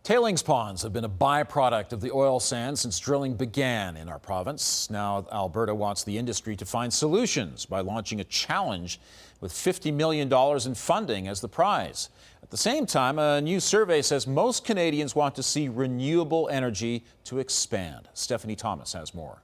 Tailings ponds have been a byproduct of the oil sands since drilling began in our province. Now, Alberta wants the industry to find solutions by launching a challenge with $50 million in funding as the prize. At the same time, a new survey says most Canadians want to see renewable energy to expand. Stephanie Thomas has more.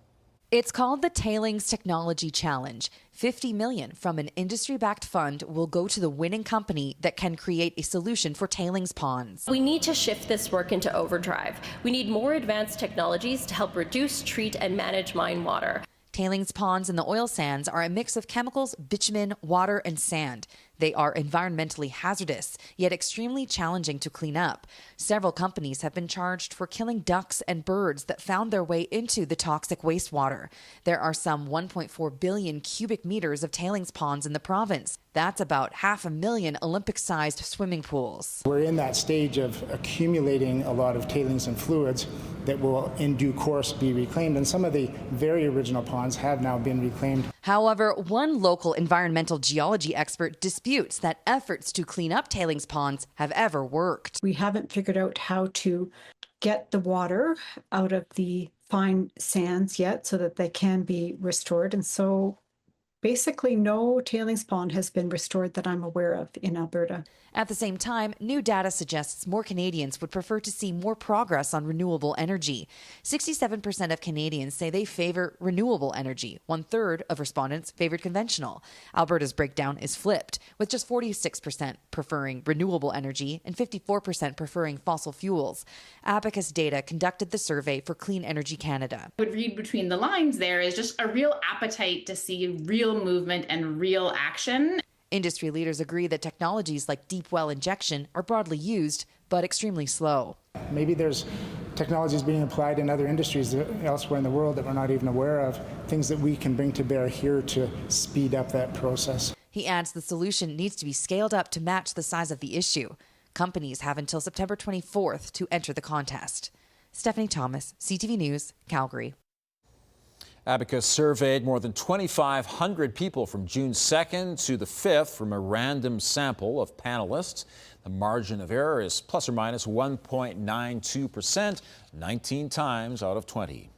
It's called the Tailings Technology Challenge. $50 million from an industry-backed fund will go to the winning company that can create a solution for tailings ponds. We need to shift this work into overdrive. We need more advanced technologies to help reduce, treat, and manage mine water. Tailings ponds in the oil sands are a mix of chemicals, bitumen, water, and sand. They are environmentally hazardous, yet extremely challenging to clean up. Several companies have been charged for killing ducks and birds that found their way into the toxic wastewater. There are some 1.4 billion cubic meters of tailings ponds in the province. That's about 500,000 Olympic-sized swimming pools. We're in that stage of accumulating a lot of tailings and fluids that will in due course be reclaimed, and some of the very original ponds have now been reclaimed. However, one local environmental geology expert disputes that efforts to clean up tailings ponds have ever worked. We haven't figured out how to get the water out of the fine sands yet so that they can be restored, and so basically no tailings pond has been restored that I'm aware of in Alberta. At the same time, new data suggests more Canadians would prefer to see more progress on renewable energy. 67% of Canadians say they favor renewable energy. 1/3 of respondents favored conventional. Alberta's breakdown is flipped, with just 46% preferring renewable energy and 54% preferring fossil fuels. Abacus Data conducted the survey for Clean Energy Canada. I would read between the lines there is just a real appetite to see real movement and real action. Industry leaders agree that technologies like deep well injection are broadly used, but extremely slow. Maybe there's technologies being applied in other industries elsewhere in the world that we're not even aware of, things that we can bring to bear here to speed up that process. He adds the solution needs to be scaled up to match the size of the issue. Companies have until September 24th to enter the contest. Stephanie Thomas, CTV News, Calgary. Abacus surveyed more than 2,500 people from June 2nd to the 5th from a random sample of panelists. The margin of error is plus or minus 1.92%, 19 times out of 20.